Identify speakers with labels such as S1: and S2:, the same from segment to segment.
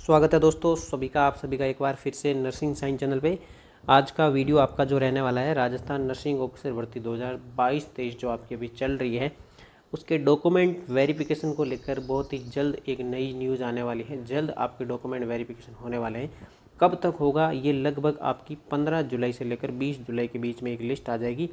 S1: स्वागत है दोस्तों आप सभी का एक बार फिर से नर्सिंग साइंस चैनल पे। आज का वीडियो आपका जो रहने वाला है राजस्थान नर्सिंग ऑफिसर भर्ती 2022-23 जो आपकी अभी चल रही है उसके डॉक्यूमेंट वेरिफिकेशन को लेकर बहुत ही जल्द एक नई न्यूज़ आने वाली है। जल्द आपके डॉक्यूमेंट वेरिफिकेशन होने वाले हैं। कब तक होगा ये, लगभग आपकी 15 जुलाई से लेकर 20 जुलाई के बीच में एक लिस्ट आ जाएगी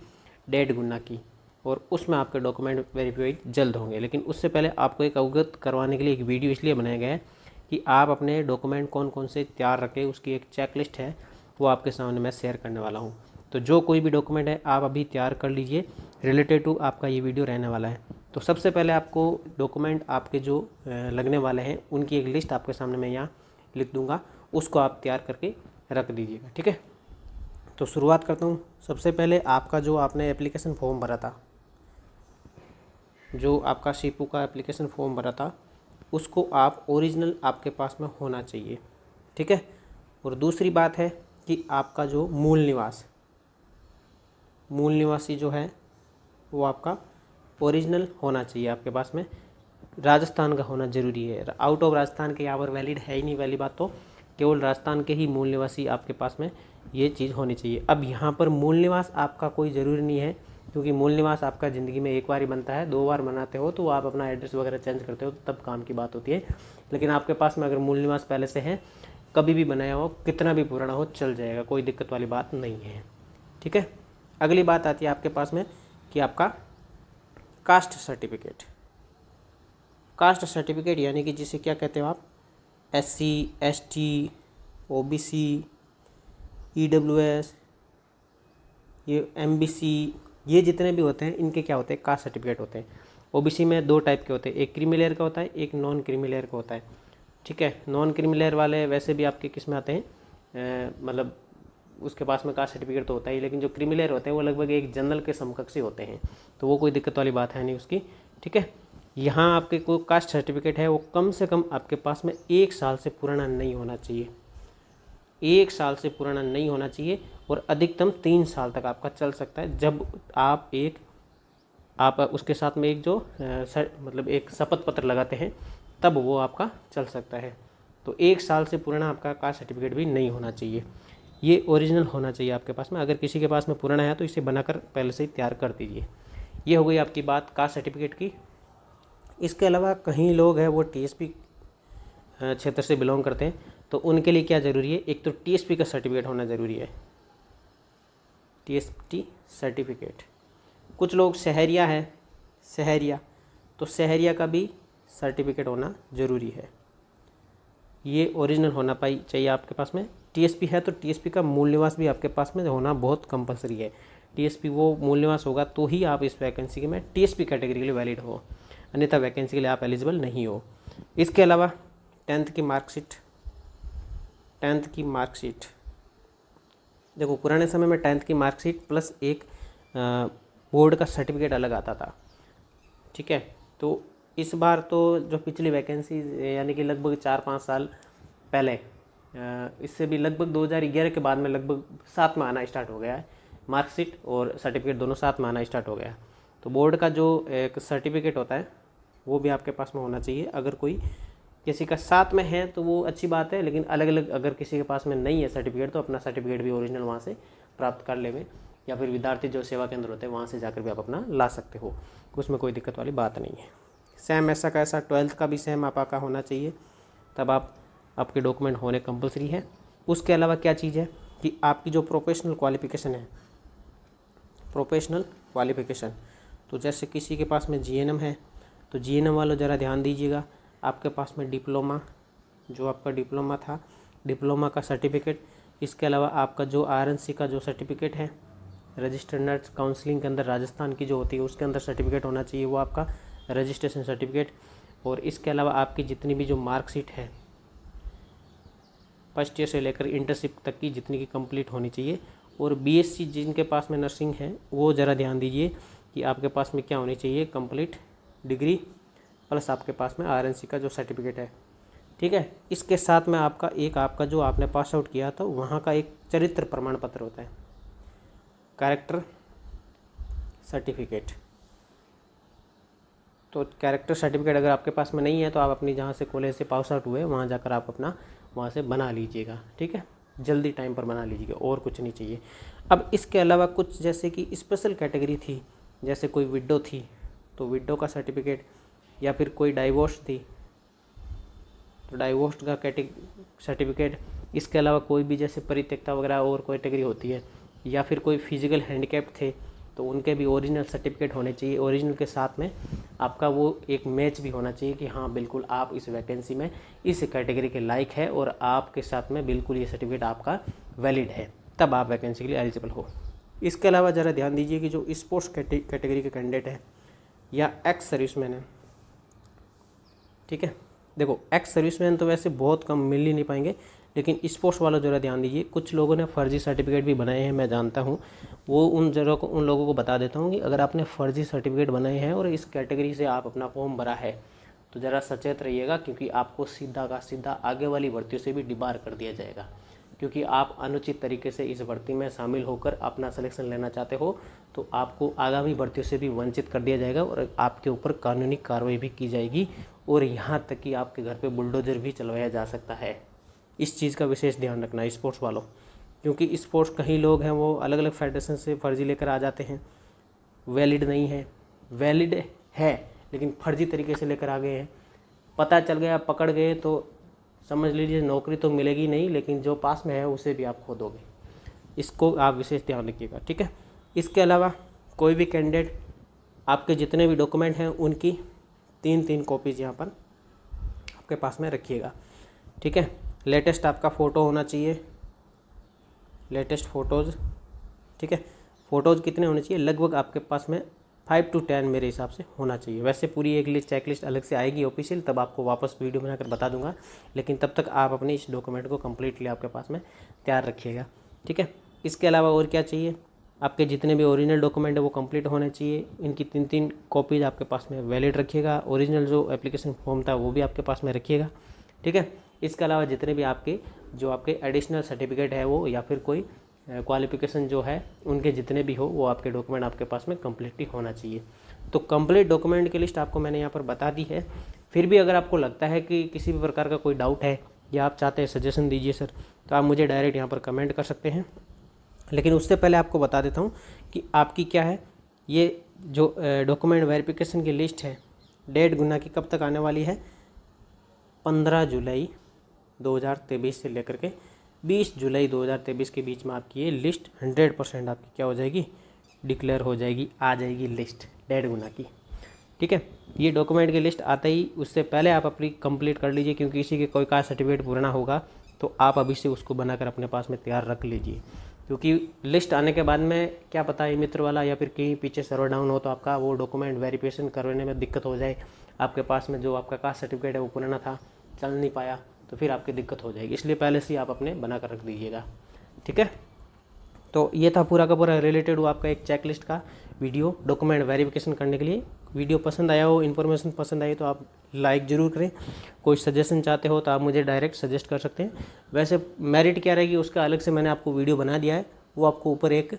S1: 1.5 गुना की, और उसमें आपके डॉक्यूमेंट वेरीफाइड जल्द होंगे। लेकिन उससे पहले आपको एक अवगत करवाने के लिए एक वीडियो इसलिए बनाया गया है कि आप अपने डॉक्यूमेंट कौन कौन से तैयार रखें, उसकी एक चेकलिस्ट है वो आपके सामने मैं शेयर करने वाला हूँ। तो जो कोई भी डॉक्यूमेंट है आप अभी तैयार कर लीजिए, रिलेटेड टू आपका ये वीडियो रहने वाला है। तो सबसे पहले आपको डॉक्यूमेंट आपके जो लगने वाले हैं उनकी एक लिस्ट आपके सामने मैं यहाँ लिख दूँगा, उसको आप तैयार करके रख दीजिएगा, ठीक है। तो शुरुआत करता हूँ। सबसे पहले आपका जो आपने एप्लीकेशन फॉर्म भरा था, जो आपका सीपू का एप्लीकेशन फॉर्म भरा था, उसको आप ओरिजिनल आपके पास में होना चाहिए, ठीक है। और दूसरी बात है कि आपका जो मूल निवासी जो है वो आपका ओरिजिनल होना चाहिए आपके पास में, राजस्थान का होना ज़रूरी है। आउट ऑफ राजस्थान के यहाँ पर वैलिड है ही नहीं, पहली बात तो केवल राजस्थान के ही मूल निवासी आपके पास में ये चीज़ होनी चाहिए। अब यहाँ पर मूल निवास आपका कोई ज़रूरी नहीं है, क्योंकि मूल निवास आपका ज़िंदगी में एक बार ही बनता है। 2 बार बनाते हो तो आप अपना एड्रेस वगैरह चेंज करते हो तो तब काम की बात होती है। लेकिन आपके पास में अगर मूल निवास पहले से है, कभी भी बनाया हो, कितना भी पुराना हो, चल जाएगा, कोई दिक्कत वाली बात नहीं है, ठीक है। अगली बात आती है आपके पास में कि आपका कास्ट सर्टिफिकेट। कास्ट सर्टिफिकेट यानी कि जिसे क्या कहते हो आप, SC ST OBC EWS, ये MBC, ये जितने भी होते हैं इनके क्या होते हैं, कास्ट सर्टिफिकेट होते हैं। OBC में 2 टाइप के होते हैं, एक क्रीमी लेयर का होता है, एक नॉन क्रीमी लेयर का होता है, ठीक है। नॉन क्रीमी लेयर वाले वैसे भी आपके किस में आते हैं, मतलब उसके पास में कास्ट सर्टिफिकेट तो होता ही, लेकिन जो क्रीमी लेयर होते हैं वो लगभग एक जनरल के समकक्ष ही होते हैं, तो वो कोई दिक्कत वाली बात है नहीं उसकी, ठीक है। यहाँ आपके कोई कास्ट सर्टिफिकेट है वो कम से कम आपके पास में 1 साल से पुराना नहीं होना चाहिए, 1 साल से पुराना नहीं होना चाहिए, और अधिकतम 3 साल तक आपका चल सकता है। जब आप उसके साथ में एक जो मतलब एक शपथ पत्र लगाते हैं तब वो आपका चल सकता है। तो 1 साल से पुराना आपका कास्ट सर्टिफिकेट भी नहीं होना चाहिए, ये ओरिजिनल होना चाहिए आपके पास में। अगर किसी के पास में पुराना है तो इसे बनाकर पहले से ही तैयार कर दीजिए। ये हो गई आपकी बात कास्ट सर्टिफिकेट की। इसके अलावा कहीं लोग हैं वो TSP क्षेत्र से बिलोंग करते हैं, तो उनके लिए क्या ज़रूरी है, एक तो TSP का सर्टिफिकेट होना ज़रूरी है, TSP सर्टिफिकेट। कुछ लोग शहरिया है, तो शहरिया का भी सर्टिफिकेट होना ज़रूरी है, ये ओरिजिनल होना चाहिए आपके पास में। TSP है तो TSP का मूल निवास भी आपके पास में होना बहुत कंपलसरी है। TSP वो मूल निवास होगा तो ही आप इस वैकेंसी में TSP कैटेगरी के लिए वैलिड हो, अन्यथा वैकेंसी के लिए आप एलिजिबल नहीं हो। इसके अलावा 10th की मार्कशीट, देखो पुराने समय में 10th की मार्कशीट प्लस एक बोर्ड का सर्टिफिकेट अलग आता था, ठीक है। तो इस बार तो जो पिछली वैकेंसी यानी कि लगभग 4-5 साल पहले, इससे भी लगभग 2011 के बाद में लगभग साथ में आना स्टार्ट हो गया है, मार्कशीट और सर्टिफिकेट दोनों साथ में आना स्टार्ट हो गया है। तो बोर्ड का जो एक सर्टिफिकेट होता है वो भी आपके पास में होना चाहिए। अगर कोई किसी का साथ में है तो वो अच्छी बात है, लेकिन अलग अलग अगर किसी के पास में नहीं है सर्टिफिकेट तो अपना सर्टिफिकेट भी ओरिजिनल वहाँ से प्राप्त कर लेवे, या फिर विद्यार्थी जो सेवा केंद्र होते हैं वहाँ से जाकर भी आप अपना ला सकते हो, उसमें कोई दिक्कत वाली बात नहीं है। सेम ऐसा का ऐसा 12th का भी सेम आपका होना चाहिए, तब आपके डॉक्यूमेंट होने कंपलसरी है। उसके अलावा क्या चीज़ है कि आपकी जो प्रोफेशनल क्वालिफिकेशन है, तो जैसे किसी के पास में GNM है तो GNM वालों ज़रा ध्यान दीजिएगा, आपके पास में डिप्लोमा, जो आपका डिप्लोमा था, डिप्लोमा का सर्टिफिकेट। इसके अलावा आपका जो RNC का जो सर्टिफिकेट है, रजिस्टर्ड नर्स काउंसलिंग के अंदर राजस्थान की जो होती है उसके अंदर सर्टिफिकेट होना चाहिए, वो आपका रजिस्ट्रेशन सर्टिफिकेट। और इसके अलावा आपकी जितनी भी जो मार्कशीट है फर्स्ट ईयर से लेकर इंटर्नशिप तक की जितनी की कंप्लीट होनी चाहिए। और BSc जिनके पास में नर्सिंग है वो ज़रा ध्यान दीजिए कि आपके पास में क्या होनी चाहिए, कंप्लीट डिग्री प्लस आपके पास में RNC का जो सर्टिफिकेट है, ठीक है। इसके साथ में आपका जो आपने पास आउट किया था वहाँ का एक चरित्र प्रमाण पत्र होता है, कैरेक्टर सर्टिफिकेट, तो कैरेक्टर सर्टिफिकेट अगर आपके पास में नहीं है तो आप अपनी जहाँ से कॉलेज से पास आउट हुए वहाँ जाकर आप अपना वहाँ से बना लीजिएगा, ठीक है। जल्दी टाइम पर बना लीजिएगा, और कुछ नहीं चाहिए। अब इसके अलावा कुछ जैसे कि स्पेशल कैटेगरी थी, जैसे कोई विडो थी तो विडो का सर्टिफिकेट, या फिर कोई डाइवोर्स थी तो डाइवोर्स का सर्टिफिकेट। इसके अलावा कोई भी जैसे परित्यक्ता वगैरह और कैटेगरी होती है, या फिर कोई फिजिकल हैंडीकैप थे तो उनके भी ओरिजिनल सर्टिफिकेट होने चाहिए। ओरिजिनल के साथ में आपका वो एक मैच भी होना चाहिए कि हाँ बिल्कुल आप इस वैकेंसी में इस कैटेगरी के लायक है और आपके साथ में बिल्कुल ये सर्टिफिकेट आपका वैलिड है, तब आप वैकेंसी के लिए एलिजिबल हो। इसके अलावा ज़रा ध्यान दीजिए कि जो स्पोर्ट्स कैटेगरी के कैंडिडेट हैं या एक्स सर्विसमैन हैं, ठीक है। देखो एक्स सर्विसमैन तो वैसे बहुत कम मिल ही नहीं पाएंगे, लेकिन स्पोर्ट्स वाला ज़रा ध्यान दीजिए। कुछ लोगों ने फर्जी सर्टिफिकेट भी बनाए हैं, मैं जानता हूँ। वो उन लोगों को बता देता हूँ कि अगर आपने फर्जी सर्टिफिकेट बनाए हैं और इस कैटेगरी से आप अपना फॉर्म भरा है तो ज़रा सचेत रहिएगा, क्योंकि आपको सीधा का सीधा आगे वाली भर्तियों से भी डिबार कर दिया जाएगा, क्योंकि आप अनुचित तरीके से इस भर्ती में शामिल होकर अपना सिलेक्शन लेना चाहते हो तो आपको आगामी भर्तियों से भी वंचित कर दिया जाएगा और आपके ऊपर कानूनी कार्रवाई भी की जाएगी, और यहाँ तक कि आपके घर पे बुलडोजर भी चलवाया जा सकता है। इस चीज़ का विशेष ध्यान रखना है स्पोर्ट्स वालों, क्योंकि स्पोर्ट्स कई लोग हैं वो अलग अलग फेडरेशन से फर्जी लेकर आ जाते हैं, वैलिड नहीं है, वैलिड है लेकिन फर्जी तरीके से लेकर आ गए हैं। पता चल गया, पकड़ गए तो समझ लीजिए नौकरी तो मिलेगी नहीं, लेकिन जो पास में है उसे भी आप खो दोगे। इसको आप विशेष ध्यान रखिएगा, ठीक है। इसके अलावा कोई भी कैंडिडेट आपके जितने भी डॉक्यूमेंट हैं उनकी 3 कॉपीज़ यहाँ पर आपके पास में रखिएगा, ठीक है। लेटेस्ट आपका फ़ोटो होना चाहिए, लेटेस्ट फ़ोटोज़, ठीक है। फ़ोटोज़ कितने होने चाहिए? लगभग आपके पास में 5 to 10 मेरे हिसाब से होना चाहिए। वैसे पूरी एक लिस्ट चेकलिस्ट अलग से आएगी ऑफिशियल, तब आपको वापस वीडियो बनाकर बता दूंगा, लेकिन तब तक आप अपने इस डॉक्यूमेंट को कम्प्लीटली आपके पास में तैयार रखिएगा, ठीक है। इसके अलावा और क्या चाहिए? आपके जितने भी ओरिजिनल डॉक्यूमेंट है वो कंप्लीट होने चाहिए। इनकी 3 कॉपीज़ आपके पास में वैलिड रखिएगा। ओरिजिनल जो एप्लीकेशन फॉर्म था वो भी आपके पास में रखिएगा, ठीक है। इसके अलावा जितने भी आपके एडिशनल सर्टिफिकेट है वो, या फिर कोई क्वालिफिकेशन जो है उनके जितने भी हो, वो आपके डॉक्यूमेंट आपके पास में कम्प्लीटली होना चाहिए। तो कंप्लीट डॉक्यूमेंट की लिस्ट आपको मैंने यहाँ पर बता दी है। फिर भी अगर आपको लगता है कि किसी भी प्रकार का कोई डाउट है या आप चाहते हैं सजेशन दीजिए सर, तो आप मुझे डायरेक्ट यहाँ पर कमेंट कर सकते हैं। लेकिन उससे पहले आपको बता देता हूँ कि आपकी क्या है, ये जो डॉक्यूमेंट वेरिफिकेशन की लिस्ट है 1.5 गुना की कब तक आने वाली है? 15 जुलाई 2023 से लेकर के 20 जुलाई 2023 के बीच में आपकी ये लिस्ट 100% आपकी क्या हो जाएगी? डिक्लेयर हो जाएगी, आ जाएगी लिस्ट 1.5 गुना की, ठीक है। ये डॉक्यूमेंट की लिस्ट आते ही उससे पहले आप अपनी कंप्लीट कर लीजिए, क्योंकि किसी के कोई कास्ट सर्टिफिकेट पुराना होगा तो आप अभी से उसको बनाकर अपने पास में तैयार रख लीजिए, क्योंकि लिस्ट आने के बाद में क्या पता है मित्र वाला या फिर कहीं पीछे सर्वर डाउन हो तो आपका वो डॉक्यूमेंट वेरिफिकेशन करवाने में दिक्कत हो जाए। आपके पास में जो आपका कास्ट सर्टिफिकेट है वो पुराना था, चल नहीं पाया, तो फिर आपकी दिक्कत हो जाएगी। इसलिए पहले से ही आप अपने बना कर रख दीजिएगा, ठीक है। तो ये था पूरा का पूरा रिलेटेड हुआ आपका एक चेकलिस्ट का वीडियो डॉक्यूमेंट वेरिफिकेशन करने के लिए। वीडियो पसंद आया हो, इन्फॉर्मेशन पसंद आई तो आप लाइक ज़रूर करें। कोई सजेशन चाहते हो तो आप मुझे डायरेक्ट सजेस्ट कर सकते हैं। वैसे मेरिट क्या रहेगी उसका अलग से मैंने आपको वीडियो बना दिया है, वो आपको ऊपर एक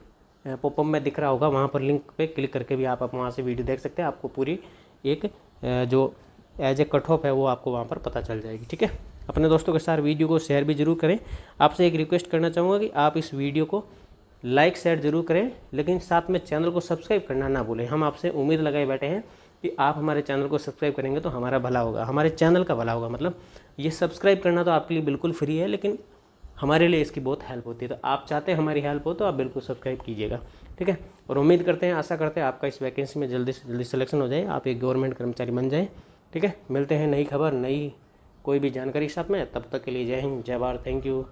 S1: पॉपअप में दिख रहा होगा, वहाँ पर लिंक पे क्लिक करके भी आप वहाँ से वीडियो देख सकते हैं। आपको पूरी एक जो एज ए कट ऑफ है वो आपको वहाँ पर पता चल जाएगी, ठीक है। अपने दोस्तों के साथ वीडियो को शेयर भी ज़रूर करें। आपसे एक रिक्वेस्ट करना चाहूँगा कि आप इस वीडियो को लाइक शेयर जरूर करें, लेकिन साथ में चैनल को सब्सक्राइब करना ना भूलें। हम आपसे उम्मीद लगाए बैठे हैं कि आप हमारे चैनल को सब्सक्राइब करेंगे तो हमारा भला होगा, हमारे चैनल का भला होगा। मतलब ये सब्सक्राइब करना तो आपके लिए बिल्कुल फ्री है, लेकिन हमारे लिए इसकी बहुत हेल्प होती है। तो आप चाहते हैं हमारी हेल्प हो तो आप बिल्कुल सब्सक्राइब कीजिएगा, ठीक है। और उम्मीद करते हैं, आशा करते हैं आपका इस वैकेंसी में जल्दी से जल्दी सिलेक्शन हो जाए, आप एक गवर्नमेंट कर्मचारी बन जाएँ, ठीक है। मिलते हैं नई खबर, नई कोई भी जानकारी के साथ में। तब तक के लिए जय हिंद, जय भारत, थैंक यू।